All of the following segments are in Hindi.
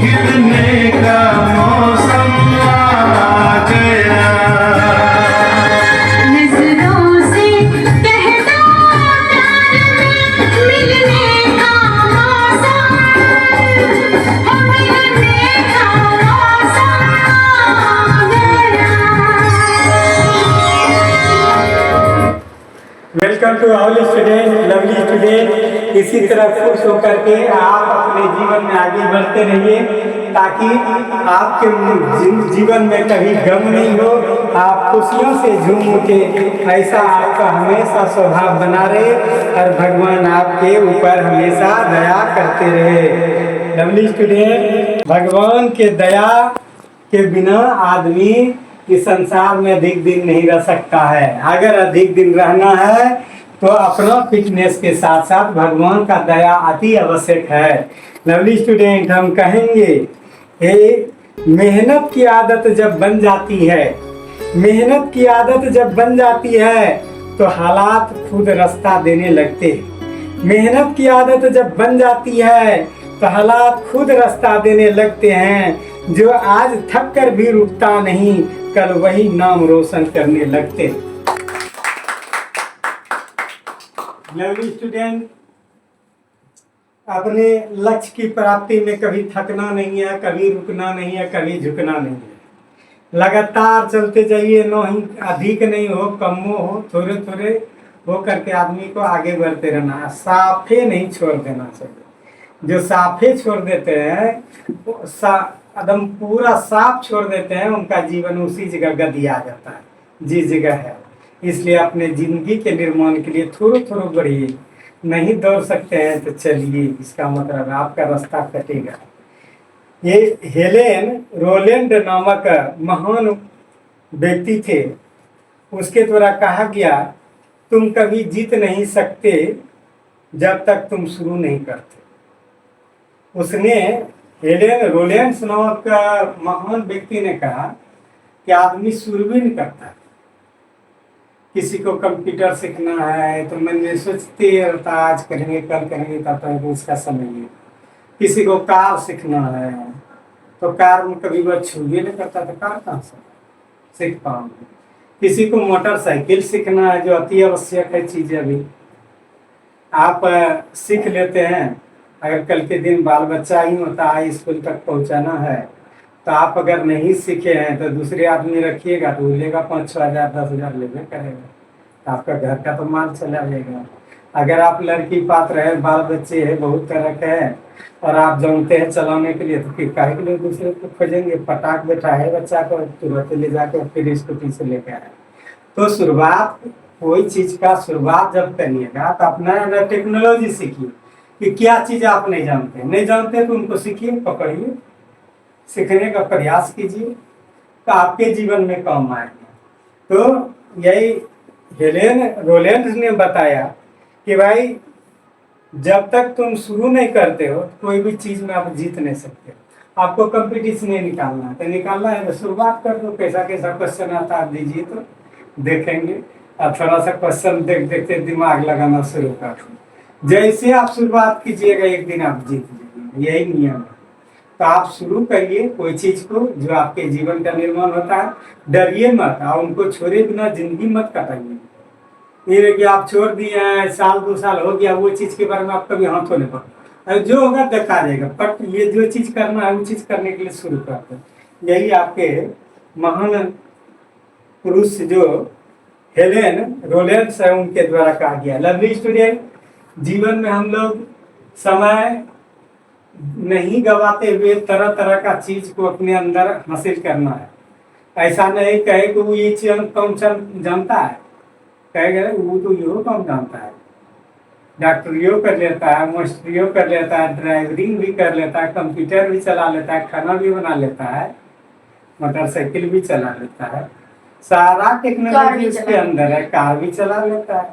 खिलने का मौसम आ गया। नजरों से कह दो प्यार में मिलने का मौसम, मिलने का मौसम आ गया। Welcome to all student, lovely student. इसी तरह खुश होकर के आप अपने जीवन में आगे बढ़ते रहिए, ताकि आपके जीवन में कभी गम नहीं हो, आप खुशियों से झूम उठे। ऐसा आपका हमेशा स्वभाव बना रहे और भगवान आपके ऊपर हमेशा दया करते रहे। लवली स्टूडेंट, भगवान के दया के बिना आदमी इस संसार में अधिक दिन नहीं रह सकता है। अगर अधिक दिन रहना है तो अपना फिटनेस के साथ साथ भगवान का दया अति आवश्यक है। लवली स्टूडेंट, हम कहेंगे मेहनत की आदत जब बन जाती है, मेहनत की आदत जब बन जाती है तो हालात खुद रास्ता देने लगते हैं। मेहनत की आदत जब बन जाती है तो हालात खुद रास्ता देने लगते हैं। जो आज थक कर भी रुकता नहीं, कल वही नाम रोशन करने लगते। लवली स्टूडेंट, अपने लक्ष्य की प्राप्ति में कभी थकना नहीं है, कभी रुकना नहीं है, कभी झुकना नहीं है। लगातार चलते जाइए, न ही अधिक नहीं हो, कम हो, थोड़े थोड़े हो करके आदमी को आगे बढ़ते रहना है। साफे नहीं छोड़ देना चाहिए। जो साफे छोड़ देते हैं वो एकदम पूरा साफ छोड़ देते हैं, उनका जीवन उसी जगह गदिया जाता है जिस जगह है। इसलिए अपने जिंदगी के निर्माण के लिए थोड़ा थोड़ा बढ़िए। नहीं दौड़ सकते हैं तो चलिए, इसका मतलब आपका रास्ता कटेगा। ये हेलेन रोलैंड नामक महान व्यक्ति थे, उसके द्वारा कहा गया, तुम कभी जीत नहीं सकते जब तक तुम शुरू नहीं करते। उसने हेलेन रोलैंड नामक महान व्यक्ति ने कहा कि आदमी शुरू भी नहीं करता। किसी को कंप्यूटर सीखना है तो मन में सोचते रहता, आज करेंगे कल करेंगे, तब तक उसका समय नहीं। किसी को कार सीखना है तो कार में कभी वह छुए नहीं करता, तो कार कहाँ से सीख पाओगे। किसी को मोटरसाइकिल सीखना है जो अति आवश्यक है चीज़, अभी आप सीख लेते हैं। अगर कल के दिन बाल बच्चा ही होता है, स्कूल तक पहुंचाना है, तो आप अगर नहीं सीखे हैं तो दूसरे आदमी रखिएगा तो वो लेगा 5-6 हज़ार 10 हज़ार लेने करेगा, तो आपका घर का तो माल चला जाएगा। अगर आप लड़की पात्र है, बाल बच्चे है, बहुत तरह के हैं, और आप जानते हैं चलाने के लिए, तो फिर काहे के लिए दूसरे को खोजेंगे। पटाख बैठा है बच्चा को, तुरंत ले जाकर फिर स्कूटी से लेकर आए। तो शुरुआत कोई चीज का शुरुआत जब करिएगा तो अपना टेक्नोलॉजी सीखिए कि क्या चीज आप नहीं जानते। नहीं जानते तो उनको सीखिए, पकड़िए, सीखने का प्रयास कीजिए, तो आपके जीवन में काम आएगा। तो यही हेलेन रोलैंड ने बताया कि भाई जब तक तुम शुरू नहीं करते हो कोई भी चीज में आप जीत नहीं सकते। आपको कंपटीशन नहीं निकालना है, तो निकालना है तो शुरुआत कर दो। कैसा कैसा क्वेश्चन आता है दीजिए तो देखेंगे, और थोड़ा सा क्वेश्चन देख देखते दिमाग लगाना शुरू कर दो। जैसे आप शुरुआत कीजिएगा एक दिन आप जीत जाएंगे, यही नियम है। तो आप शुरू करिए कोई चीज को जो आपके जीवन का निर्माण होता है। डरिए मत, और उनको छोड़े बिना जिंदगी मत काटिए। ये कि आप छोड़ दिए हैं, साल 2 साल हो गया, वो चीज के बारे में आप कभी हाथ होने पर जो होगा देखा जाएगा। बट ये जो चीज करना है वो चीज करने के लिए शुरू करते हैं। यही आपके महान पुरुष जो हेलेन रोलैंड है उनके द्वारा कहा गया। लवली स्टूडेंट, जीवन में हम लोग समय नहीं गवाते हुए तरह तरह का चीज को अपने अंदर हासिल करना है। ऐसा नहीं कहे कि वो ये चीज कौन जानता है, कहेगा वो तो यो कौन जानता है। डॉक्टरियो कर लेता है, मास्टरियो कर लेता है, ड्राइवरिंग भी कर लेता है, कंप्यूटर भी चला लेता है, खाना भी बना लेता है, मोटरसाइकिल भी चला लेता है। सारा टेक्नोलॉजी उसके अंदर है, कार भी चला लेता है।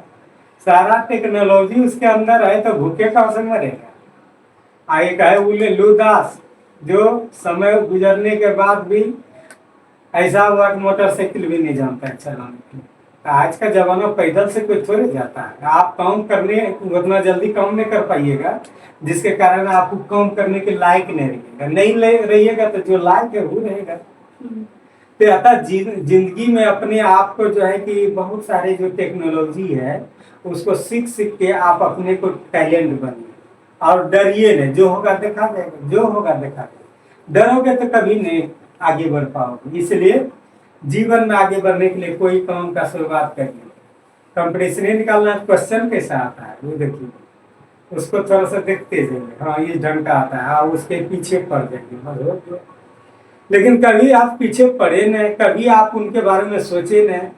सारा टेक्नोलॉजी उसके अंदर है, तो भूखे कहाँ से मरेगा। आगे कहे उले लूदास जो समय गुजरने के बाद भी ऐसा हुआ कि मोटरसाइकिल भी नहीं जानता है चलाने के लिए। आज का जमाना पैदल से कोई थोड़े जाता है। आप काम करने उतना जल्दी काम नहीं कर पाइएगा, जिसके कारण आप काम करने के लायक नहीं रहिएगा। नहीं रहिएगा तो जो लायक है वो रहेगा। तो अतः जिंदगी में अपने आप को जो है कि बहुत सारे जो टेक्नोलॉजी है उसको सीख सीख के आप अपने को टैलेंट बनिए और डरिए नहीं। जो होगा देखा जाएगा, जो होगा देखा जाएगा। डरोगे तो कभी नहीं आगे बढ़ पाओगे। इसलिए जीवन में आगे बढ़ने के लिए कोई काम का शुरुआत करिए। कंपटीशन निकालना क्वेश्चन कैसा आता है वो देखिए, उसको थोड़ा सा देखते जाइए, हाँ ये ढंग का आता है, हाँ उसके पीछे पड़ जाएंगे। लेकिन कभी आप पीछे पड़े नहीं, कभी आप उनके बारे में सोचे नहीं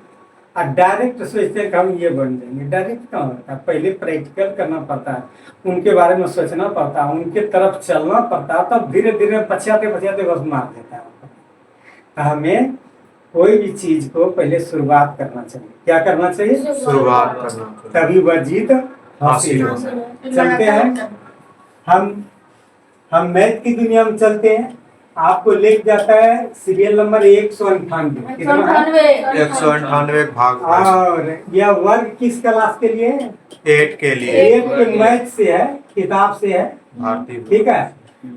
और डायरेक्ट सोचते हैं कि हम ये बन जाएंगे। डायरेक्ट कहाँ होता है, पहले प्रैक्टिकल करना पड़ता है, उनके बारे में सोचना पड़ता है, उनके तरफ चलना पड़ता है, तब धीरे धीरे पछाते पछाते बस मार देता है। हमें कोई भी चीज को पहले शुरुआत करना चाहिए। क्या करना चाहिए? शुरुआत करना चाहिए। तभी वह जीत हासिल हो। चलते हैं हम मैथ की दुनिया में चलते हैं। आपको ले जाता है सीरियल नंबर 198। कितना है? 198 भाग और यह वर्ग किस क्लास के लिए? 8 के लिए। 8 के मैथ से है, किताब से है, भारती ठीक है।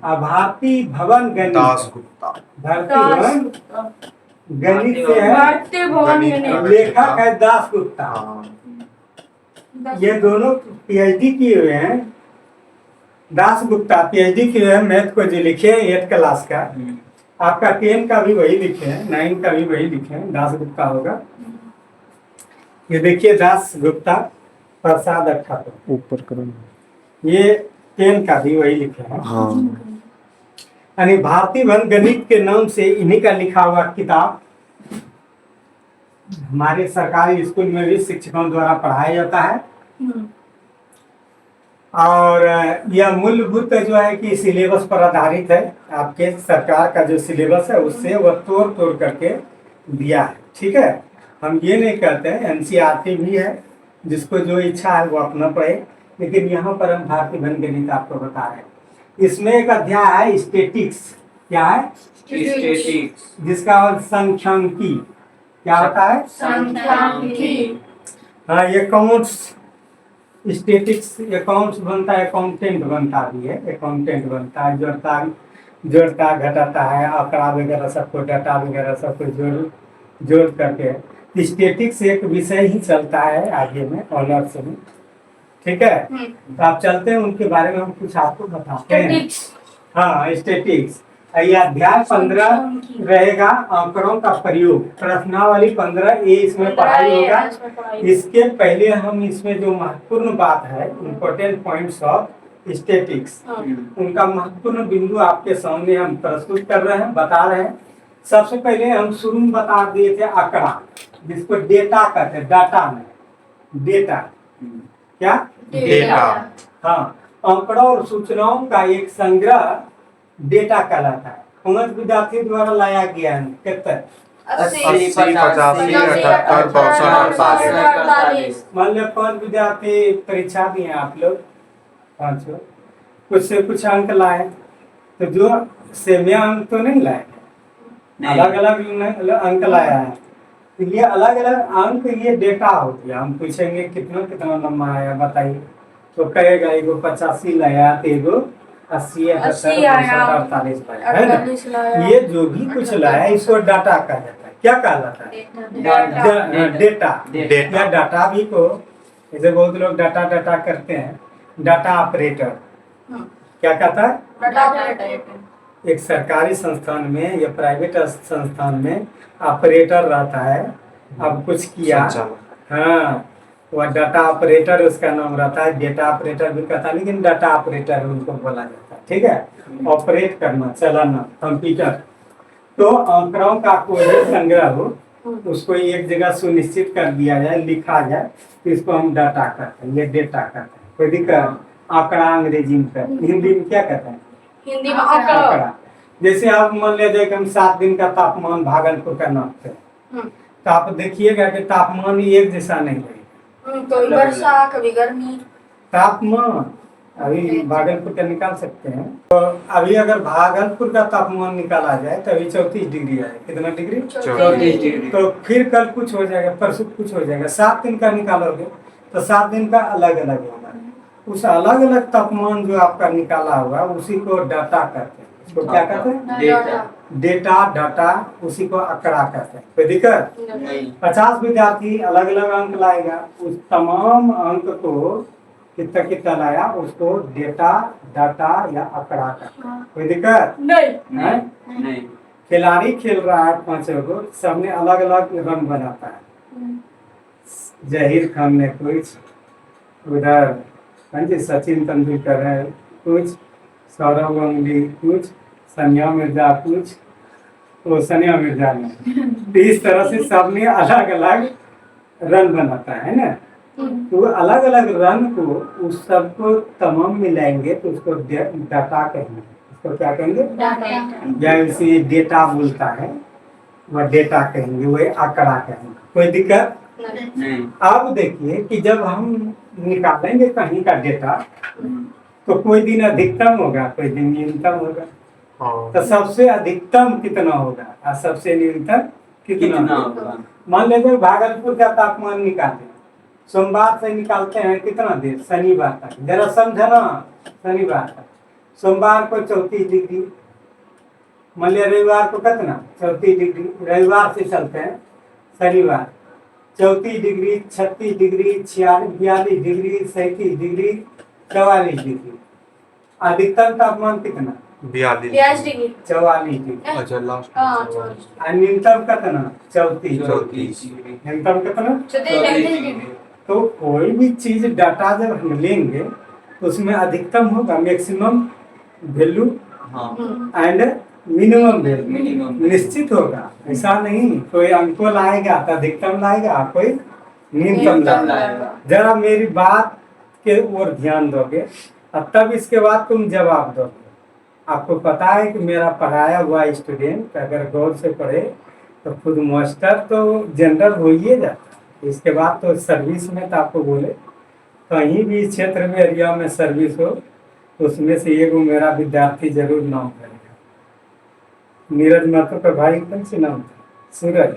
भारती भवन गणित, दास गुप्ता। भारती भवन गणित से है, भारतीय भवन गणित। लेखक है दास गुप्ता। हाँ। ये दोनों पीएचडी किए हुए हैं। दास गुप्ता पीएचडी किए हुए हैं मैथ को जो लिखे हैं 8 क्लास का। आपका 10 का भी वही लिखे हैं, 9 का भी वही लिखे हैं, दास गुप्ता होगा। ये देखिए दास गुप्ता प्रसाद 78 ऊपर करो। ये 10 का भी वही लिखे हैं। हाँ। यानी भारतीय भवन गणित के नाम से इन्हीं का लिखा हुआ किताब हमारे सरकारी स्कूल में भी शिक्षकों द्वारा पढ़ाया जाता है। और यह मूलभूत जो है कि सिलेबस पर आधारित है। आपके सरकार का जो सिलेबस है उससे वह तोड़ तोड़ करके दिया है, ठीक है। हम ये नहीं कहते हैं, एनसीईआरटी भी है, जिसको जो इच्छा है वो अपना पढ़े, लेकिन यहाँ पर हम भारतीय भवन गणित आपको बता रहे हैं। इसमें एक अध्याय है स्टैटिक्स। क्या है? स्टैटिक्स, जिसका अर्थ संख्यांकी। क्या होता है? संख्यांकी। हाँ, ये अकाउंट्स, स्टैटिक्स अकाउंट्स बनता है, अकाउंटेंट बनता भी है, अकाउंटेंट बनता है, जोड़ता घटाता है, आंकड़ा वगैरह सबको, डाटा वगैरह सबको जोड़ करके स्टैटिक्स एक विषय ही चलता है आगे में ऑनर्स में, ठीक है। तो आप चलते हैं उनके बारे में हम कुछ आपको बताते हैं। हाँ, स्टैटिक्स। ये अध्याय 15 रहेगा, आंकड़ों का प्रयोग। प्रश्नावली 15 ये इसमें पढ़ाई होगा। इसके पहले हम इसमें जो महत्वपूर्ण बात है, इम्पोर्टेंट पॉइंट्स ऑफ स्टैटिक्स, उनका महत्वपूर्ण बिंदु आपके सामने हम प्रस्तुत कर रहे हैं, बता रहे हैं। सबसे पहले हम शुरू में बता दिए थे आंकड़ा, जिसको डेटा कहते हैं। डाटा में डेटा, क्या? डेटा। हाँ, आंकड़ों और सूचनाओं का एक संग्रह डेटा कहलाता है। 5 विद्यार्थी द्वारा लाया गया है। कितने? 80, 85, 78, 62, 48। मान लो 5 विद्यार्थी परीक्षा दिए आप लोग, 5 कुछ से कुछ अंक लाए, तो जो सेम अंक तो नहीं लाए, अलग अलग अंक लाया है। तो ये अलग अलग अंक, ये डेटा हो गया। हम पूछेंगे कितना कितना नंबर आया बताइए, तो कहेगा एगो 85 लाया, तो एगो 80, 78, 48 लाया, है ना। ये जो भी कुछ लाया इसको डाटा कहा जाता है। क्या कहलाता है? डेटा। या डाटा भी को, जैसे बहुत लोग डाटा करते हैं, डाटा ऑपरेटर। क्या कहता है? एक सरकारी संस्थान में या प्राइवेट संस्थान में ऑपरेटर रहता है। अब कुछ किया, हाँ, वह डाटा ऑपरेटर उसका नाम रहता है। डेटा ऑपरेटर भी कहता है, लेकिन डाटा ऑपरेटर उनको बोला जाता है, ठीक है। ऑपरेट करना, चलाना कंप्यूटर। तो आंकड़ों का कोई संग्रह हो, उसको एक जगह सुनिश्चित कर दिया जाए, लिखा जाए, तो इसको हम डाटा कहते हैं, ये डेटा कहते हैं। कोई दिक्कत? आंकड़ा अंग्रेजी में, हिंदी में क्या कहते हैं? हिंदी में आंकड़ा। जैसे आप मान लीजिए कि हम 7 दिन का तापमान भागलपुर का नापते हैं, तो आप देखिएगा कि तापमान एक जैसा नहीं रहेगा। कभी वर्षा, कभी गर्मी। तापमान अभी भागलपुर का निकाल सकते हैं। तो अभी अगर भागलपुर का तापमान निकाला जाए तो अभी 34 डिग्री है। कितना डिग्री? 34 डिग्री। तो फिर कल कुछ हो जाएगा, परसों कुछ हो जाएगा। 7 दिन का निकालोगे तो 7 दिन का अलग अलग होगा। उस अलग अलग तापमान जो आपका निकाला हुआ उसी को डाटा कहते हैं। उसको क्या कहते हैं? डेटा। डेटा, डाटा, उसी को आंकड़ा कहते हैं। कोई दिक्कत? नहीं। 50 विद्यार्थी अलग अलग अंक लाएगा, उस तमाम अंक को कितना कितना लाया उसको डेटा, डाटा या आंकड़ा कहते हैं। कोई दिक्कत? नहीं। है? नहीं। खिलाड़ी खेल रहा है 5 को, सबने अलग अलग रन बनाता है। जहीर खान ने कुछ, उधर सचिन तेंदुलकर है कुछ, सौरव गांगुली कुछ, सानिया मिर्जा कुछ, तो सानिया मिर्जा ने। तो इस तरह से सबने अलग अलग रन बनाता है ना। तो अलग अलग रन को उस सबको तमाम मिलाएंगे तो उसको डाटा कहेंगे। उसको क्या कहेंगे? या इसे डेटा बोलता है, वह डेटा कहेंगे, वह आंकड़ा कहेंगे। कोई दिक्कत? नहीं। अब देखिए कि जब हम निकालेंगे कहीं का डेटा तो कोई दिन अधिकतम होगा, कोई दिन न्यूनतम होगा। हाँ। तो सबसे अधिकतम कितना होगा और सबसे न्यूनतम कितना कितना होगा? होगा? मान लेते हैं भागलपुर का तापमान निकालते हैं, सोमवार से निकालते हैं कितना देर? शनिवार तक। जरा समझना, शनिवार तक। सोमवार को 34 डिग्री, मान लिया रविवार को कितना? 34 डिग्री। रविवार से चलते हैं शनिवार, 34 degree, 36 degree, 42 degree, 37 degree, 44 degree. अधिकतम तापमान कितना? 42 डिग्री। 44 डिग्री। अच्छा लास्ट और न्यूनतम कितना? 34। 34 डिग्री। न्यूनतम कितना? 34 डिग्री। तो कोई भी चीज डाटा जब हम लेंगे तो उसमें अधिकतम होगा, मैक्सिमम वैल्यू हाँ। एंड मिनिमम वैल्यू मिनिमम निश्चित होगा। ऐसा नहीं कोई अंको लाएगा तो अधिकतम लाएगा, कोई न्यूनतम न्यूनतम लाएगा। लाएगा। जरा मेरी बात के ओर ध्यान दोगे और तब इसके बाद तुम जवाब दोगे। आपको पता है कि मेरा पढ़ाया हुआ स्टूडेंट अगर गौर से पढ़े तो खुद मास्टर तो जनरल हो ही जाता है। इसके बाद तो सर्विस में तो आपको बोले कहीं भी क्षेत्र में एरिया में सर्विस हो तो उसमें से एक मेरा विद्यार्थी जरूर नाम करेगा। नीरज महतो का भाई कौन सी नाम था? सूरज,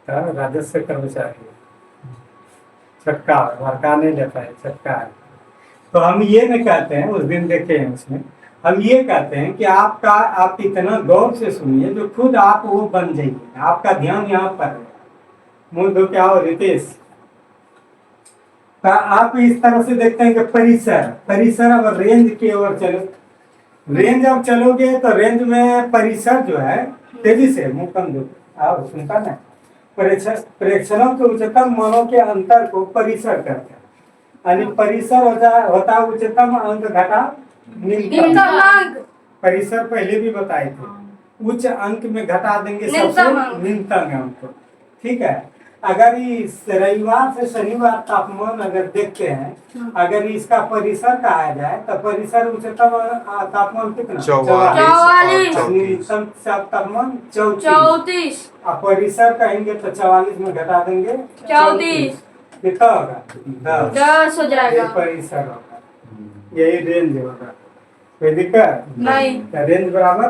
राजस्व कर्मचारी, छटका भड़का नहीं लेता है, छटका है। तो हम ये नहीं कहते हैं, उस दिन देखे हैं उसमें, हम ये कहते हैं कि आप इतना गौर से सुनिए जो खुद आप वो बन जाइए। आपका ध्यान यहाँ पर है। मुँह धो क्या हो रितेश? आप इस तरह से देखते हैं कि परिसर अब रेंज की ओर चलो। रेंज अब चलोगे तो रेंज में परिसर जो है तेजी से मुँह कम दो आप सुनता ना, प्रेक्षणों के उच्चतम मानों के अंतर को परिसर कहते हैं। यानी परिसर होता है उच्चतम अंक घटा न्यूनतम। परिसर पहले भी बताए थे, उच्च अंक में घटा देंगे सबसे न्यूनतम अंक। ठीक है। अगर इस रविवार से शनिवार तापमान अगर देखते हैं, अगर इसका परिसर कहा जाए तो परिसर उच्चतम तापमान कितना? 44। न्यूनतम तापमान 34। अब परिसर कहेंगे तो 44 में घटा देंगे 34। कितना होगा? 10 हो जाएगा। ये परिसर होगा, यही रेंज होगा। कोई दिक्कत नहीं। रेंज बराबर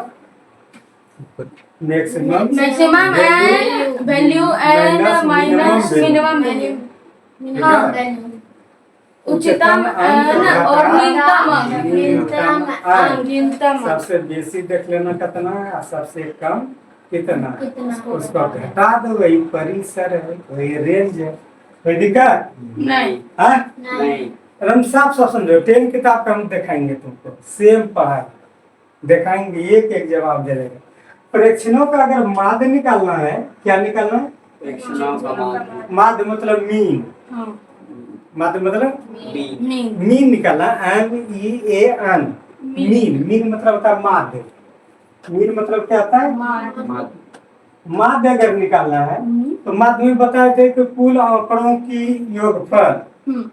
maximum and value and minus minimum value. हाँ। उच्चतम और न्यूनतम। सबसे बेसी देख लेना कितना है, सबसे कम कितना, उसको घटा दो, वही परिसर है, वही रेंज है। कोई दिक्कत नहीं। हाँ? नहीं। एकदम साफ साफ समझो। 10 किताब का हम दिखाएंगे तुमको, सेम पढ़ा दिखाएंगे, एक एक जवाब दे देगा। प्रेक्षणों का अगर माध्य निकालना है, क्या निकालना है? प्रेक्षणों का माध्य। माध्य मतलब मीन। माध्य मतलब मीन निकालना, MEAN। मीन मतलब होता है माध्य। मीन मतलब क्या होता है? माध्य अगर निकालना है तो माध्य में बताए थे कि कुल आंकड़ों की योगफल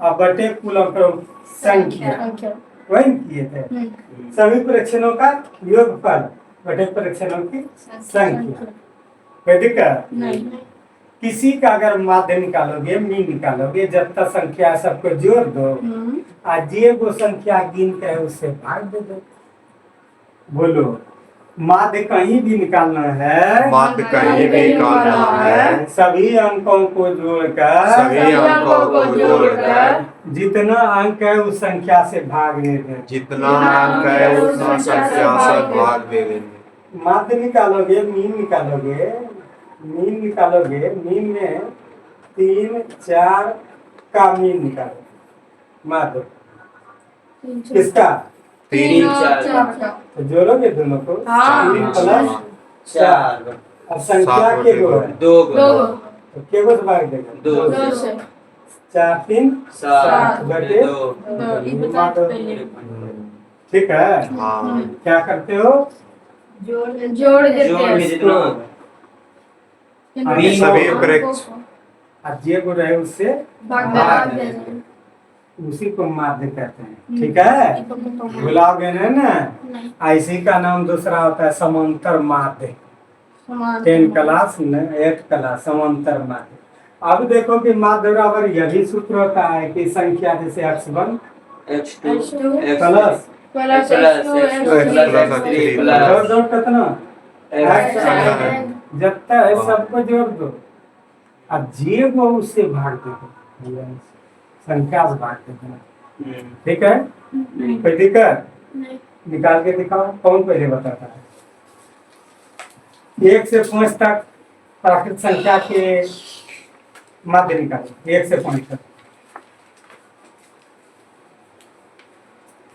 और बटे कुल आंकड़ों संख्या, वही किए थे। सभी परीक्षणों का योगफल बटे परीक्षणों की संख्या। कोई दिक्कत? किसी का अगर माध्य निकालोगे, मीन निकालोगे, जब तक संख्या है सबको जोड़ दो, आज जे वो संख्या गिन के उससे भाग दे दो। बोलो, माध्य कहीं भी निकालना है, माध्य कहीं भी निकालना है, सभी अंकों को जोड़कर, सभी अंकों को जोड़कर जितना अंक है उस संख्या से भाग देंगे। जितना अंक है उतना संख्या से भाग दे देंगे। माध्य निकालोगे, मीन निकालोगे, मीन निकालोगे, मीन में 3 4 का मीन निकालो। माध्य किसका? 3 तो जोड़ोगे दोनों को, हाँ। 3 प्लस 4। अब संख्या के गो है, 2 तो के गो से भाग देगा? 2 से 4 3 7 बटे 2। ठीक है। हाँ। क्या करते हो? जोड़ देते हैं। सभी उपरोक्त अब जे को रहे उससे भाग देते हैं। उसी को माध्य कहते हैं। ठीक है, भुलाओगे नहीं ना। ऐसी का नाम दूसरा होता है समांतर माध्य। 10 क्लास 8 क्लास समांतर माध्य। अब देखो कि माध्य बराबर यही सूत्र होता है कि संख्या जैसे x1 x2 प्लस प्लस जोड़ कितना x जब तक है सबको जोड़ दो। अब जे को उससे भाग दे दो, संख्या से भाग दे दो। ठीक है, कोई दिक्कत? निकाल के दिखाओ, कौन पहले बताता है? 1 से 5 तक प्राकृत संख्या के माध्य निकालो। 1 से 5 तक,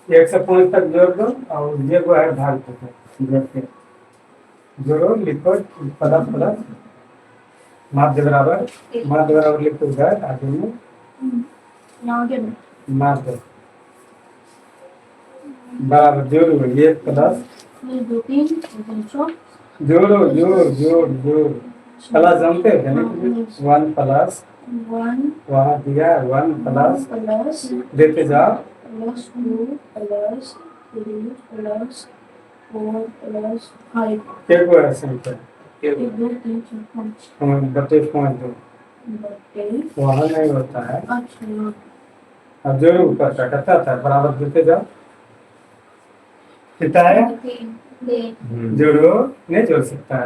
1 से 5 तक जोड़ दो और जे को है भाग दो। जोड़ के जोड़ो, लिखो प्लस माध्य बराबर लिखो इधर आगे में माध्य बराबर जोड़ो, ये प्लस जोड़ो, जोड़ प्लस जमते थे ना, 1 प्लस वहाँ दिया 1 प्लस देते जाओ, क्या को है संख्या बटे 5 दो वहाँ नहीं होता है। अब जोड़ो ऊपर का कहता था बराबर देते जाओ। कितना है? जोड़ो, नहीं जोड़ सकता है,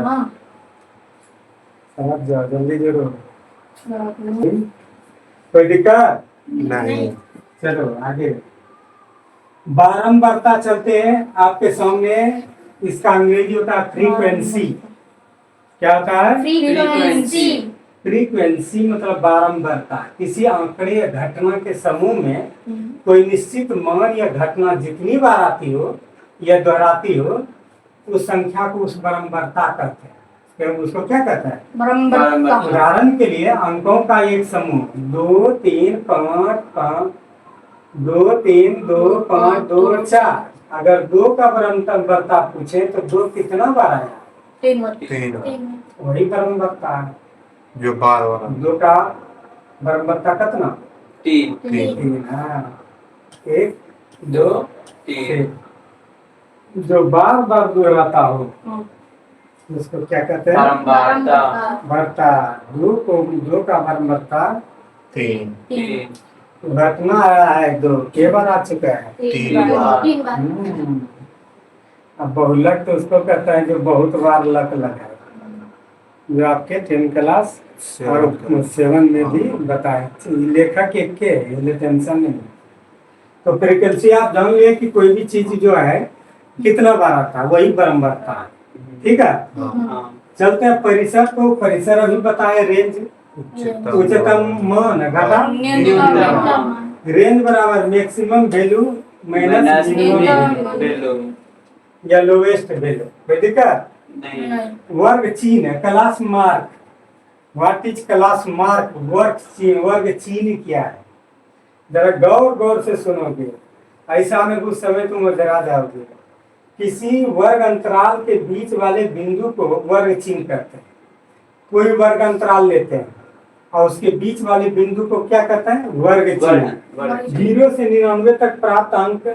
समझ जाओ, जल्दी जोड़ो। कोई दिक्कत नहीं। चलो आगे बारंबारता चलते हैं आपके सामने। इसका अंग्रेजी होता है फ्रीक्वेंसी। क्या होता है? फ्रीक्वेंसी मतलब बारंबारता। किसी आंकड़े या घटना के समूह में कोई निश्चित मान या घटना जितनी बार आती हो या दोहराती हो, उस संख्या को उस बारंबारता कहते हैं। उसको क्या कहता है? उदाहरण के लिए अंकों का एक समूह 2 3 5 2 3 2 5 2 4। अगर 2 का बारंबारता पूछे तो 2 कितना बार आया? 3 वही बारंबारता है जो बार बार 2 का बारंबारता कितना? 3 हाँ, 1 2 3। जो बार बार दोहराता हो उसको क्या कहते हैं? बारंबारता। 2 का बारंबारता 3 घटना आया है 2 के बार आ चुका है? 3 बार। अब बहुलक तो उसको कहता है जो बहुत बार लक लगा, जो आपके 10 क्लास और 7 में भी बताए। लेखक एक के है, ये टेंशन नहीं। तो फ्रीक्वेंसी आप जान लिए कि कोई भी चीज जो है कितना बार आता है वही बारंबारता है। ठीक है, चलते हैं परिसर को। परिसर अभी बताए रेंज, उच्चतम मान घटा, रेंज बराबर maximum value minus minimum value या लोवेस्ट वैल्यू। कोई दिक्कत नहीं। वर्ग चिन्ह class mark. What is class mark? वर्ग चिन्ह क्या है? जरा गौर से सुनोगे, ऐसा में कुछ समय तुम डरा जाओगे। किसी वर्ग अंतराल के बीच वाले बिंदु को वर्ग चिन्ह करते हैं। कोई वर्ग अंतराल लेते हैं और उसके बीच वाले बिंदु को क्या कहते हैं? वर्ग चिन्ह। 0 से 99 तक प्राप्त अंक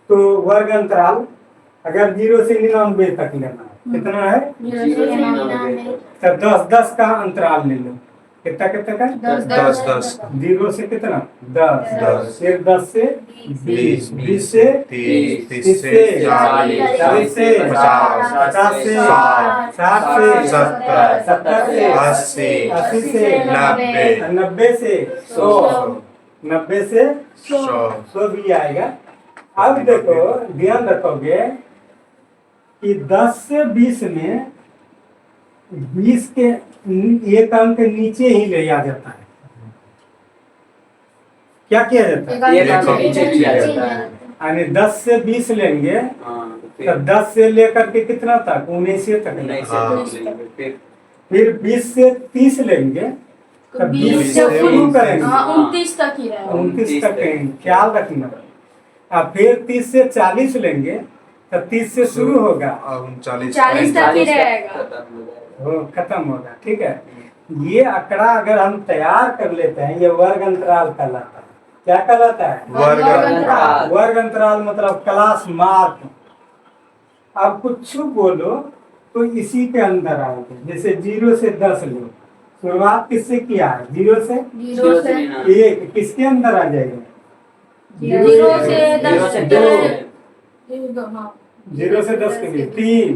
तो वर्ग अंतराल, अगर 0 से 99 तक लेना है कितना है? 0 तो 10-10 का अंतराल ले लो। कितना कितना का? 10-10 0 से कितना? 10 10 फिर 10 से 20 20 से 30 30 30 से 40 40 से 50 50 से 60 60 से 70 70 से 80 80 से 90 90 से 100 90 से 100 भी आएगा। अब देखो ध्यान रखोगे कि 10 से 20 में 20 के एक अंक नीचे ही ले आ जाता है। क्या किया जाता है? एक अंक नीचे किया जाता है। यानी 10 से 20 लेंगे तो 10 से लेकर के कितना तक? 19 तक लेंगे। फिर 20 से 30 लेंगे तो 20 से शुरू करेंगे 29 तक ही रहेगा। 29 तक करेंगे, ख्याल रखना। अब फिर 30 से 40 लेंगे तो 30 से शुरू होगा 40 तक ही रहेगा। वो खत्म होगा। ठीक है, ये आंकड़ा अगर हम तैयार कर लेते हैं ये वर्ग अंतराल कहलाता है। क्या कहलाता है? वर्ग अंतराल। वर्ग अंतराल मतलब क्लास मार्क। अब कुछ बोलो तो इसी के अंदर आओगे। जैसे 0 से 10 लो, शुरुआत किससे किया है? 0 से 0 से 1 किसके अंदर आ जाएगा? 0 से 10 से दो। 0 से 10 के लिए 3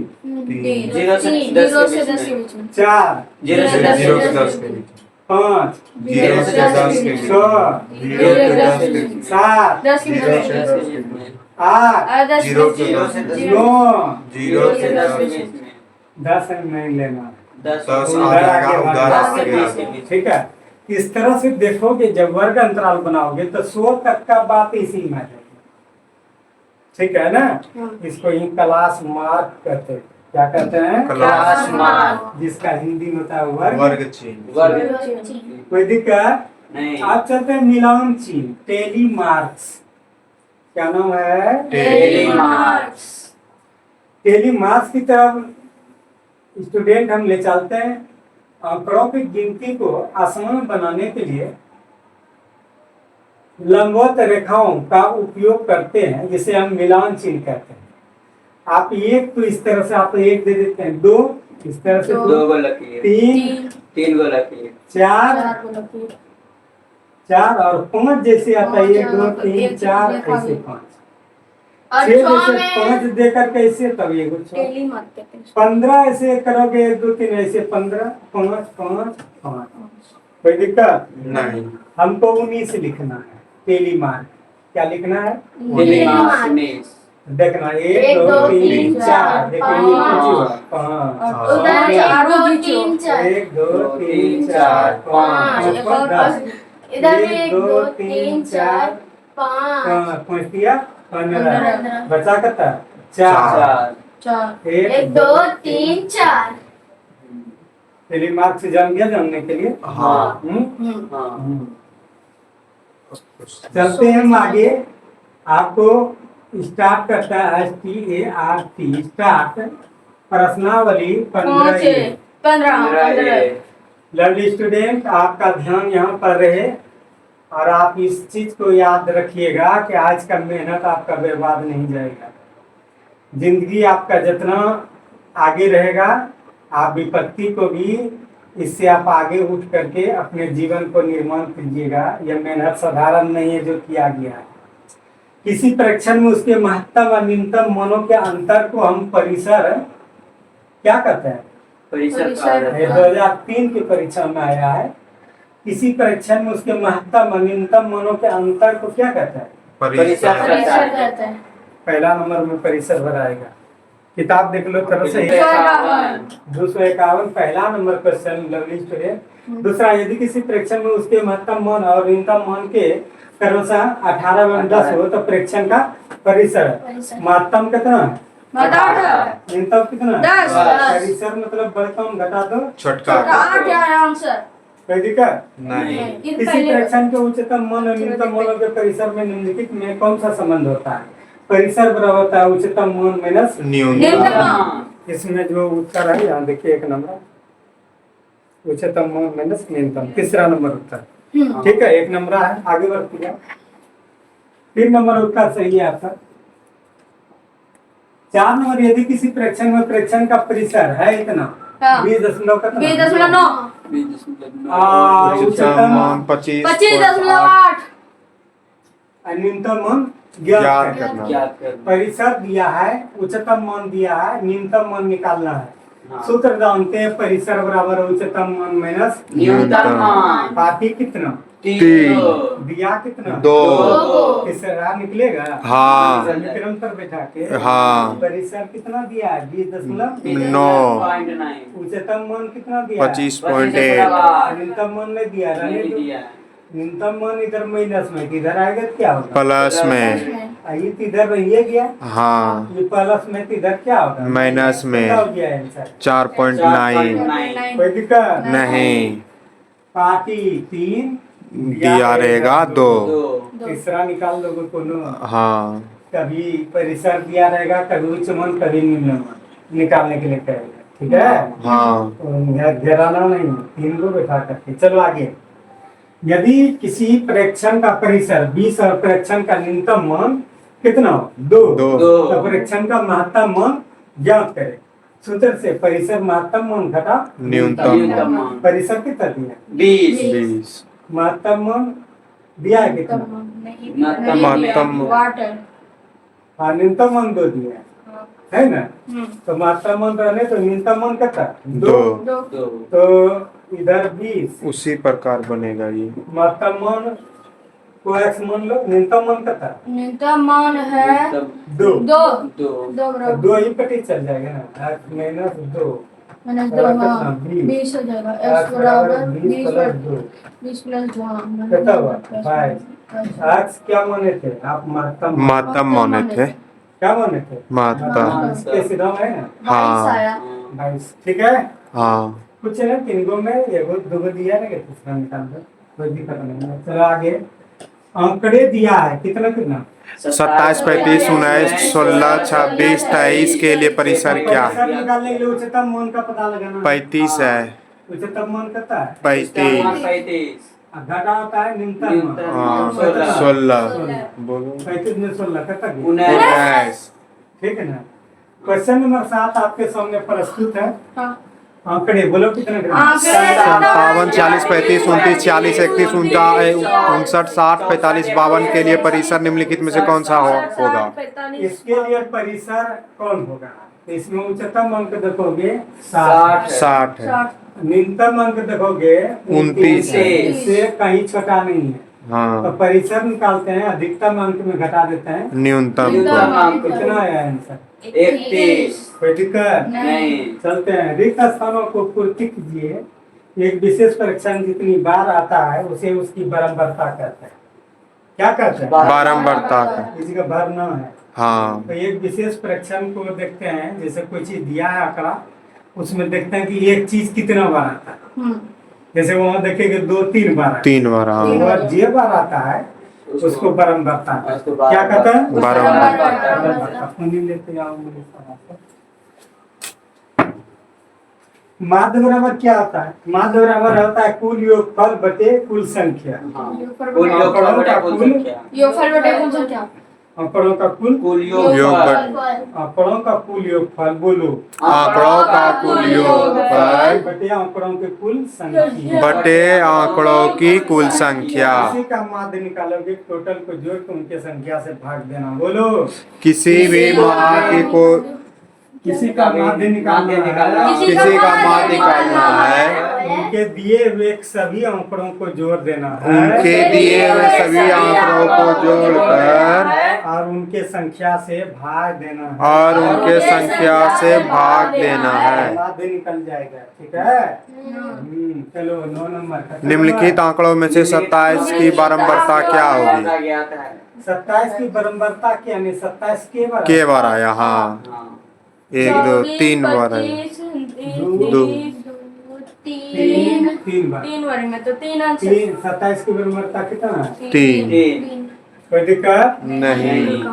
0 से 10 के बीच में 4 0 से 10 के बीच 5 0 से 10 के बीच 6 0 से 10 के बीच 7 10 के 0 से बीच 10 के में बीच 8 0 से 10 के बीच 9 0 से 10 के बीच 10 नहीं लेना, 10 आ जाएगा उधर आगे आगे। ठीक है। इस तरह से देखोगे जब वर्ग अंतराल बनाओगे तो 100 तक का बात इसी में है। ठीक है ना? इसको ही क्लास मार्क कहते हैं। क्या कहते हैं? Class mark. जिसका हिंदी में होता है वर्ग। वर्ग चिन्ह कोई दिक्कत नहीं। आप चलते हैं मिलान चिन्ह टेली मार्क्स। क्या नाम है? Tele marks. टेली मार्क्स की तरफ स्टूडेंट हम ले चलते हैं। आंकड़ों की गिनती को आसान बनाने के लिए लंबवत रेखाओं का उपयोग करते हैं जिसे हम मिलान चिन्ह कहते हैं। आप एक तो इस तरह से आप एक दे देते हैं, 2 इस तरह से 2 गो लकीर, 3 गो लकीर, 4 4 और 5 जैसे आता है 1 2 3 4 ऐसे 5 और 6 6 जैसे में 5 देकर कैसे तब ये कुछ टेली मार्क कहते हैं। 15 ऐसे करोगे 1 2 3 ऐसे 15 5 5 5 कोई दिक्कत नहीं। हमको 19 लिखना है टेली मार्क। क्या लिखना है? टेली मार्क्स 19, देखना 1 2 3 4 देखिए 5 उधर 1 2 3 4 1 2 3 4 5 इधर भी 1 2 3 4 5 5 दिया 15 बचा करता 4 4 1 1 2 3 4 टेली मार्क से जान गया जानने के लिए। हाँ। हाँ, चलते हैं हम आगे। आपको स्टार्ट करता है START स्टार्ट प्रश्नावली 15 15 लवली स्टूडेंट आपका ध्यान यहाँ पर रहे और आप इस चीज को याद रखिएगा कि आज का मेहनत आपका बर्बाद नहीं जाएगा। जिंदगी आपका जितना आगे रहेगा आप विपत्ति को भी इससे आप आगे उठ करके अपने जीवन को निर्माण कीजिएगा। यह मेहनत साधारण नहीं है जो किया गया है। किसी परीक्षण में उसके महत्तम और न्यूनतम मानों के अंतर को हम परिसर क्या कहते हैं? परिसर ये 2003 की परीक्षा में आया है। किसी परीक्षण में उसके महत्तम और न्यूनतम मानों के अंतर को क्या कहते हैं? परिसर परिसर कहते हैं। पहला नंबर में परिसर भराएगा। किताब देख लो तरह से 251 पहला नंबर क्वेश्चन लवली स्टूडेंट। दूसरा, यदि किसी प्रेक्षण में उसके महत्तम मान और न्यूनतम मान के क्रमशः 18 में 10 हो तो प्रेक्षण का परिसर महत्तम कितना है? न्यूनतम कितना है? 10। परिसर मतलब बड़कम घटा दो छोटका क्या है आंसर? कोई दिक्कत नहीं। किसी प्रेक्षण के उच्चतम मान और न्यूनतम मानों के परिसर में निम्नलिखित में कौन सा संबंध होता है? परिसर बराबर होता है उच्चतम मान माइनस न्यूनतम। इसमें जो उत्तर है यहाँ देखिए 1 नंबर उच्चतम मान माइनस न्यूनतम, तीसरा नंबर उत्तर। ठीक है, 1 नंबर है। आगे बढ़ते हैं। 3 नंबर उत्तर सही है आपका। 4 नंबर, यदि किसी प्रेक्षण में प्रेक्षण का परिसर है इतना हाँ। 20.9 20.9 उच्चतम मान 25.8 न्यूनतम मान ज्ञात ज्ञात करना। ज्ञात करना। परिसर दिया है, उच्चतम मान दिया है, न्यूनतम मान निकालना है। हाँ। सूत्र जानते हैं, परिसर बराबर उच्चतम मान माइनस न्यूनतम मान पापी कितना 3 दिया कितना 2 तीसरा निकलेगा। हाँ। समीकरण पर बैठा के हाँ। परिसर कितना दिया है 20.9 9 उच्चतम मान कितना दिया है 25.8 न्यूनतम मान नहीं दिया, रहने नहीं दो। दिया। न्यूनतम मान इधर माइनस में, इधर आएगा क्या होगा प्लस में। ये तो इधर रहिए गया, हाँ। ये प्लस में तो इधर क्या होगा माइनस में। क्या हो गया आंसर 4.9 कोई दिक्कत नहीं पार्टी 3 दिया रहेगा 2। तीसरा निकाल दोगे कोनो। हाँ। कभी परिसर दिया रहेगा, कभी उच्च मान, कभी निम्न मान निकालने के लिए कहेगा, ठीक है। हाँ। तो घेराना नहीं, 3 को बैठा करके चलो आगे। यदि किसी प्रेक्षण का परिसर 20 और प्रेक्षण का न्यूनतम मान कितना हो 2 दो। तो प्रेक्षण का महत्तम मान ज्ञात करें। सूत्र से परिसर महत्तम मान घटा न्यूनतम मान परिसर कितना दिया 20 महत्तम मान दिया है कितना महत्तम वाटर। हाँ न्यूनतम मान 2 दिया है ना। तो महत्तम मान रहने तो न्यूनतम मान कितना 2 तो इधर 20 उसी प्रकार बनेगा ये। महत्तम मान को x मान लो, न्यूनतम मान कितना न्यूनतम मान है 2 दो बराबर 2 ही पटी चल जाएगा ना x माइनस 2 माइनस 2 बराबर हाँ कितना? 20 हो जाएगा x x बराबर 20 20 प्लस 2 प्लस 2 हाँ कितना हुआ 5 x क्या माने थे आप महत्तम माने थे। क्या माने थे महत्तम। इसके सीधा है ना 22 आया 22 ठीक है। हाँ। कुछ ना 3 गो में एगो 2 गो दिया रहेगा, तीसरा निकाल दो, कोई दिक्कत नहीं है। चलो आगे आंकड़े दिया है कितना कितना 27 35 19 16 26 23 के लिए परिसर क्या है परिसर निकालने के लिए उच्चतम मान का पता लगाना 35 है उच्चतम मान कितना है 35 घटा होता है न्यूनतम मान 16 बोलो 35 में 16 कितना 19 ठीक है ना। क्वेश्चन नंबर 7 आपके सामने प्रस्तुत है। हाँ आंकड़े बोलो कितने आंकड़े 57 40 35 29 40 31 59 60 45 52 के लिए परिसर निम्नलिखित में से कौन सा होगा। इसके लिए परिसर कौन होगा, तो इसमें उच्चतम अंक देखोगे 60 है। न्यूनतम अंक देखोगे 29 है। इससे कहीं छोटा नहीं है। तो हाँ। परिसर निकालते हैं, अधिकतम अंक में घटा देते हैं न्यूनतम कितना आया आंसर 31 कोई दिक्कत नहीं। चलते हैं। रिक्त स्थानों को पूर्ति कीजिए। एक विशेष परीक्षण जितनी बार आता है उसे उसकी बारंबारता कहते हैं। क्या कहते हैं बारंबारता का। किसी का भरना है। हाँ। तो एक विशेष परीक्षण को देखते हैं, जैसे कोई चीज दिया है आंकड़ा, उसमें देखते हैं कि एक चीज कितना बार आता है। जैसे वहां देखेंगे 2-3 बार 3 बार। हाँ। और जे बार आता है उसको बारंबारता क्या कहते हैं बारंबारता। पानी लेते आओ मेरे साथ। माध्य बराबर क्या होता है, माध्य बराबर होता है कुल योगफल बटे कुल संख्या। कुल योगफल बटे कुल संख्या। योगफल बटे कुल संख्या आंकड़ों का कुल योगफल। आंकड़ों का कुल योगफल बोलो आंकड़ों का कुल योगफल बटे आंकड़ों के कुल संख्या बटे आंकड़ों की कुल संख्या। किसी का माध्य निकालोगे, टोटल को जोड़ के उनके संख्या से भाग देना। बोलो किसी भी माध्य को किसी का माध्य निकालना है, किसी का माध्य निकालना है, उनके दिए हुए सभी आंकड़ों को जोड़ देना है, उनके दिए हुए सभी आंकड़ों को जोड़कर और उनके संख्या से भाग देना है, और उनके संख्या से भाग देना है। माध्य निकल जाएगा। ठीक है। चलो 9 नंबर निम्नलिखित आंकड़ों में से 27 की बारंबारता क्या होगी। 27 की बारंबारता क्या नहीं 27 के बार आया। हाँ। 1 2 3 बार आया। 2 3 बार 3 बार में तो 3 आंसर 27 की बारंबारता कितना है 3 कोई दिक्कत नहीं।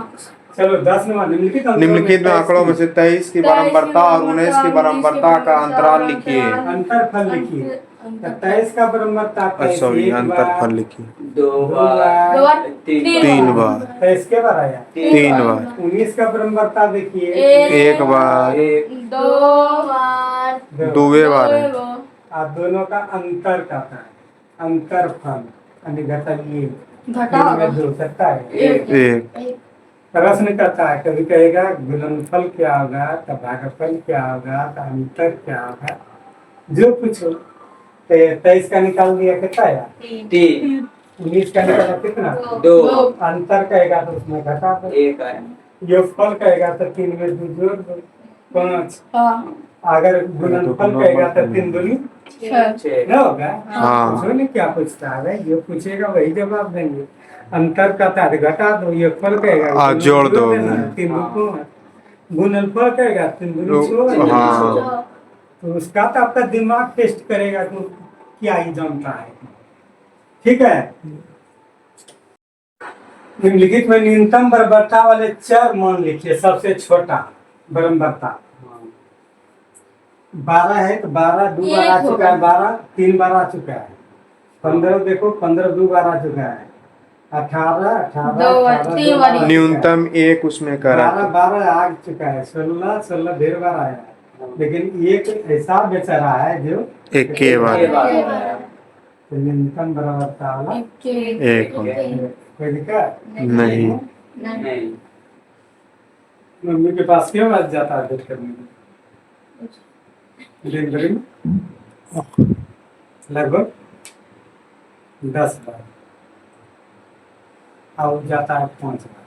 चलो 10 नंबर निम्नलिखित निम्नलिखित में आंकड़ों में से 23 की बारंबारता और 19 की बारंबारता का अंतराल लिखिए। अंतरफल लिखिए। 23 का बारंबारता सॉरी, अंतरफल लिखिए। 2 बार 3 बार। 23 के बार आया। 3 बार। 19 का बारंबारता देखिए। 1 बार। 2 बार। 2 बार है। आप दोनों का अंतर कहता है, अंतरफल यानी घटाइए। घटा होगा। 2 सकता है। 1। प्रश्न करता है, कभी कहेगा गुणनफल क्या होगा, तो भागफल क्या होगा, तो अंतर क्या होगा, जो पूछो। 23 का निकाल दिया कितना आया? 3। 19 का निकाला कितना? 2। अंतर कहेगा तो उसमें घटा दो। 1 आया। योगफल कहेगा तो 3 में 2 जोड़ दो, 5। हाँ। अगर गुणनफल कहेगा तो 3 दूनी 6। न होगा। हाँ। पूछो नहीं क्या पूछता है, जो पूछेगा वही जवाब देंगे। अंतर कहता है घटा दो, योगफल कहेगा जोड़ दो। 3 दो 5। गुणनफल कहेगा 3 दूनी 6। हाँ। तो उसका तो आपका दिमाग टेस्ट करेगा कि क्या ही जानता है। ठीक है। निम्नलिखित में न्यूनतम बराबरता वाले चर मान लिखिए। सबसे छोटा बराबरता 12 है तो 12 2 बार आ चुका है, 12 3 बार आ चुका है। 15 देखो 15 2 बार आ चुका है। 18 तीन बार। न्यूनतम 1 उसमें करा। 12 आ चुका है। 16 ढेर बार आया है, लेकिन एक ऐसा बेचारा है जो 1 के बार। तो न्यूनतम बराबरता वाला 1 कोई दिक्कत नहीं। नहीं। मम्मी के पास क्यों आज जाता है वेट करने में? डिलीवरी में लगभग 10 बार और जाता है 5 बार।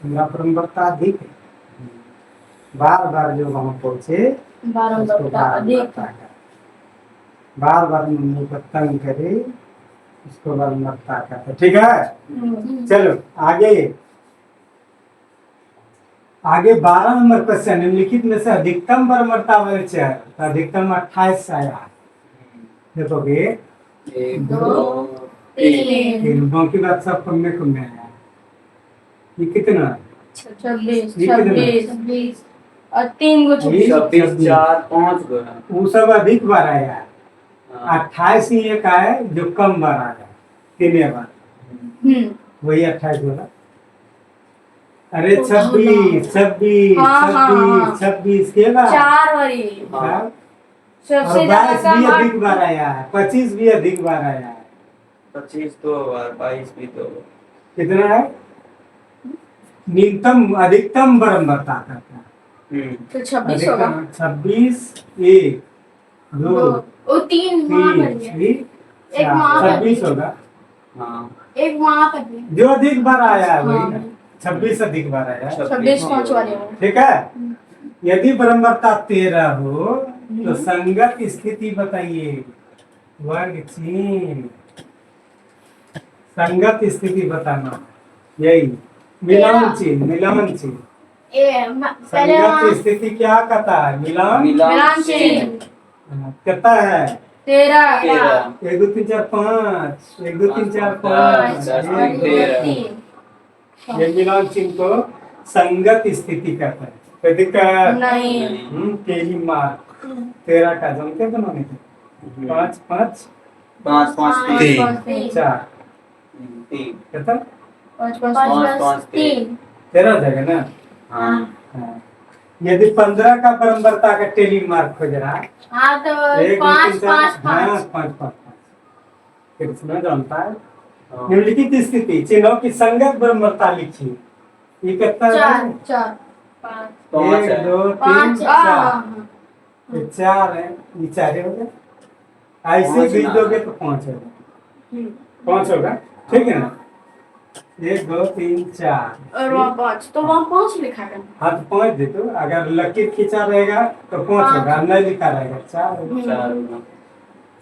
मेरा बराबरता अधिक है, बार बार जो वहां पहुंचे उसको बारंबारता का, बार बार मम्मी को तंग करे उसको बारंबारता का। ठीक है। चलो आगे 12 नंबर क्वेश्चन। निम्नलिखित में से अधिकतम बारंबारता वाले चर, तो अधिकतम 28 आया। देखोगे 1 2 3। बाकी बात सब कम में आया। ये कितना? 26 और 3 गो 26 4 5 गुना। वो सब अधिक बार आया। 28 ही एक है जो कम बार आया, 3 बार। वही 28 बोला। अरे 26 के बाद 4 बारी। और सबसे 22 भी ज्यादा अधिक बार आया है, 25 भी अधिक बार आया है। 25 2 बार, 22 भी 2 बार। कितना है? न्यूनतम अधिकतम बारंबारता करता है। तो 26 होगा। 26 1 2 वो 3 वहां पर है। एक वहां पर 26 होगा। हाँ। एक वहां पर है। जो अधिक बार आया है वही ना, 26 अधिक बार आया है। 26 5 वाले हो। ठीक है। यदि बारंबारता 13 हो तो संगत स्थिति बताइए। वर्ग चिन्ह संगत स्थिति बताना, यही मिलान चिन्ह। मिलान चिन्ह पहले संगत स्थिति क्या कहता है? मिलान मिलान चिन्ह कहता है 13 1 2 3 4 5 1 2 3 4 5 ये मिलान चिन्ह को संगत स्थिति कहता है। कोई दिक्कत नहीं। तेरी मार्क 13 का जानते बनाने के 5 5 5 5 3 4 3 कहता 5 5 3 13 जगह ना। हाँ। हाँ। यदि 15 का बारंबारता का टेली मार्क खोज रहा है, हाँ तो 5 5 5 5 कितना जानता है? निम्नलिखित स्थिति चिन्हों की संगत बारंबारता लिखिए। ये कितना है? 4 पाँच 1 है। 2 3 5 4 ये 4 है, ये 4 हो गए। ऐसे पाँच बीच ना। दोगे तो 5 होगा। 5 होगा, ठीक है ना? 1 2 3 4 और वहाँ 5 तो वहाँ 5 लिखा है। हाँ तो 5 दे दो। अगर लकीर खींचा रहेगा तो 5 होगा, नहीं लिखा रहेगा 4 होगा।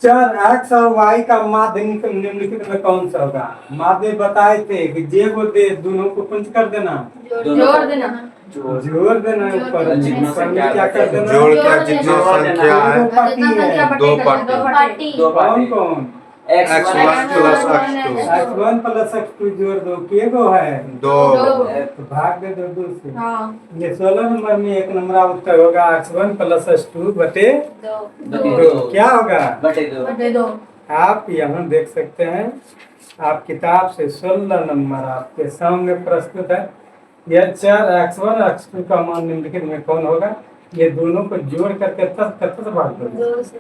4 एक्स और वाई का माध्य निम्नलिखित में कौन सा होगा? माध्य बताए थे कि जे को दे दोनों को पंच कर देना, जोड़ देना। जोड़ देना ऊपर जितना ऊपर में संख्या क्या कर देना? जोड़ क्या जितना संख्या है दो पार्टी है। दो पार्टी। कौन कौन? x1 plus x2 x1 plus x2 जोड़ दो के गो है 2 तो भाग दे दो 2 से। हाँ ये 16 नंबर में 1 नंबर उत्तर होगा x1 प्लस x2 बटे दो दो। क्या होगा? बटे 2 बटे दो आप यहाँ देख सकते हैं, आप किताब से 16 नंबर आपके सामने प्रस्तुत है। यह चार x1 x2 का मान निम्नलिखित में कौन होगा? ये दोनों को जोड़ करके तब भाग दो।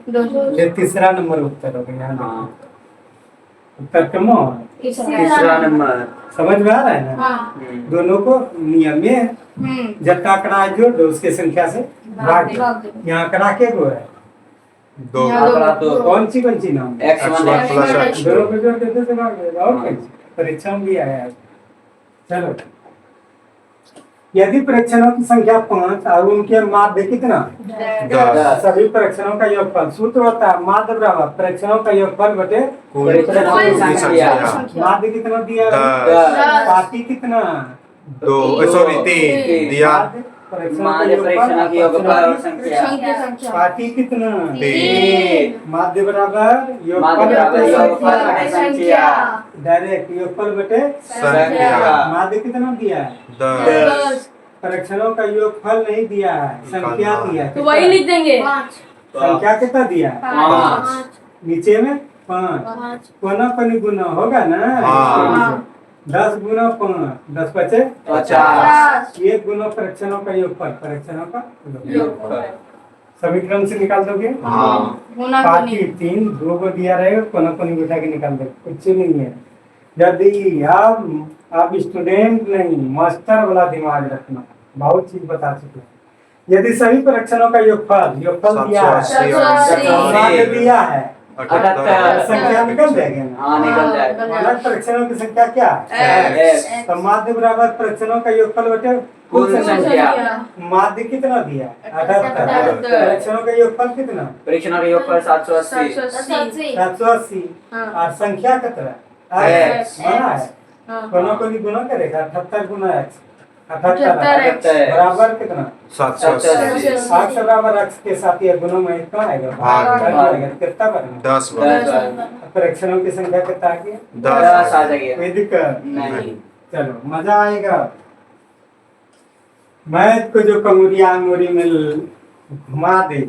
दो ये तीसरा नंबर उत्तर होगा। यहाँ हाँ। देखो उत्तर कम हो। तीसरा नंबर। समझ में आ रहा है ना? हाँ दोनों को नियम में जब आंकड़ा जोड़ दो उसके संख्या से भाग दो। यहाँ आंकड़ा के गो है 2 आंकड़ा 2 कौन सी नाम है? x1 प्लस x2 दोनों को जोड़ देते से भाग देगा। और कौन सी? परीक्षा में भी आया है। चलो, यदि परीक्षणों की संख्या 5 और उनके माध्य कितना? 10 सभी परीक्षणों का योगफल सूत्र होता है माध्य बराबर परीक्षणों का योगफल बटे कुल परीक्षणों की की संख्या। संख्या माध्य कितना दिया? 10 पाती कितना? 2 सॉरी 3 दिया माध्य परीक्षणों का माध्य परीक्षणों की योगफल और संख्या। संख्या पाती कितना? 3 माध्य बराबर माध्य योगफल बराबर बटे योगफल संख्या। बटे संख्या। डायरेक्ट योगफल बटे संख्या माध्य कितना दिया है? 10 परीक्षणों का योगफल नहीं दिया है, संख्या दिया है। तो वही लिख देंगे संख्या कितना दिया है? 5 नीचे में 5 कोना पनी गुना होगा ना? हाँ। 10 गुना 5 10 बचे 50 1 गुना परीक्षणों का योगफल परीक्षणों का योगफल। समीकरण से निकाल दोगे? हाँ होना तो बाकी नहीं 3 2 को दिया रहेगा, कोना पनी उठा के निकाल दो, कुछ नहीं है। यदि आप स्टूडेंट नहीं मास्टर वाला दिमाग रखना, बहुत चीज बता चुके हैं। यदि सभी परीक्षणों का योगफल दिया है, 780 माध्य दिया है, 78 संख्या निकल जाएगी ना? हाँ निकल जाएगा। मानक परीक्षणों की संख्या क्या है? X। तो माध्य बराबर परीक्षणों का योगफल बटे कुल कुल संख्या। संख्या। माध्य कितना दिया? 78 78। परीक्षणों का योगफल कितना? परीक्षणों का योगफल 780 780 हाँ। और संख्या कितना? X। माना है हाँ। कोना को भी गुना करेगा 78 गुना x 78 78 बराबर कितना? 780 x बराबर x के साथ ये गुना में कितना आएगा? भाग। आएगा कितना बनेगा? 10 परीक्षणों की संख्या कितना आ गया? 10 आ जाएगी। कोई दिक्कत नहीं। चलो मजा आएगा। मैथ को जो कमरिया अंगूरी में घुमा दे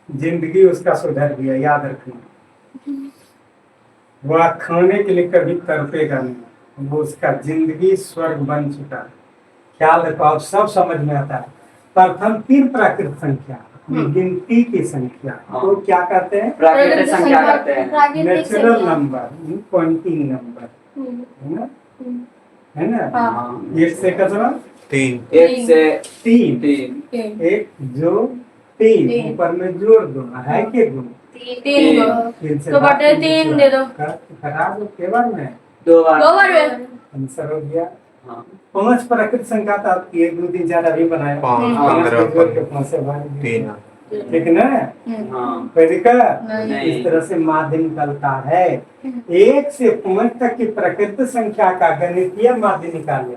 जिंदगी उसका सुधर गया, याद रखना। वह खाने के लिए कभी तड़पेगा नहीं, वो उसका जिंदगी स्वर्ग बन चुका है। ख्याल रखो, आप सब समझ में आता है। प्रथम 3 प्राकृत संख्या गिनती की संख्या तो क्या कहते हैं? प्राकृतिक संख्या करते हैं। नेचुरल नंबर, पॉइंटिंग नंबर, है ना? हाँ। 1 से कितना? 3 1 से 3 3 1 जो 3 तीन। ऊपर में जोड़ दो है के गुण 3 तीन से तो भाग बटे दीजिए। 3 दे दो। खराब हो के बार में 2 बार। 2 बार में आंसर हो गया। हाँ। 5 प्राकृत संख्या था, 1 2 3 4 अभी बनाया। 5 पाँच 15 को जोड़ के 5 से भाग दिया। 3 ठीक ना? हाँ। कोई दिक्कत? नहीं। इस तरह से माध्य निकलता है। 1 से 5 तक की प्रकृत संख्या का गणितीय माध्य निकालिए।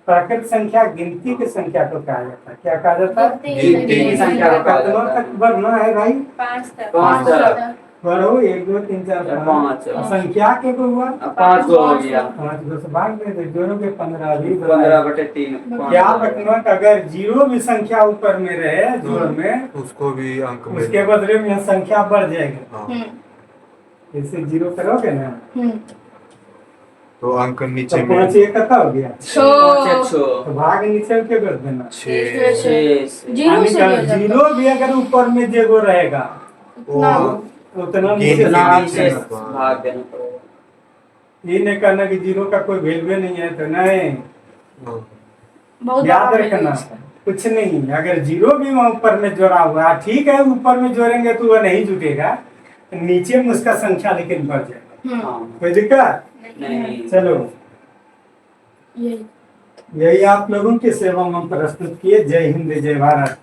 प्राकृत संख्या गिनती की संख्या को कहा जाता है। क्या कहा जाता है? गिनती की संख्या को कहा कितना जाता तक बढ़ना है भाई? 5 तक 5 तक। बढ़ो 1 2 3 4 5 5। संख्या के को हुआ 5 गो हो गया। 5 2 से भाग में जोड़ोगे 15 भी 15 बटे 3। क्या रखना कि अगर जीरो भी संख्या ऊपर में रहे जोड़ में, उसको भी अंक में उसके बदले में यह संख्या बढ़ जाएगी। हाँ। जैसे 0 करोगे ना तो अंक तो नीचे 5 में 1 कितना हो गया? 6 तो भाग नीचे क्या कर देना? 6 जीरो से यानी भी हो कि जीरो भी अगर ऊपर में जेगो रहेगा उतना नीचे इतना नीचे नीचे रखो। भाग देना पड़ेगा। ये नहीं कहना कि जीरो का कोई वैल्यू नहीं है, तो नहीं। बहुत याद बड़ा रखना है। कुछ नहीं, अगर जीरो भी वहां ऊपर में जोड़ा हुआ है, ठीक है, ऊपर में जोड़ेंगे तो वह नहीं जुटेगा, नीचे में उसका संख्या लेकिन बढ़ जाएगा। हाँ। कोई दिक्कत? नहीं। चलो ये यही आप लोगों की सेवा में प्रस्तुत किए। जय हिंद जय भारत।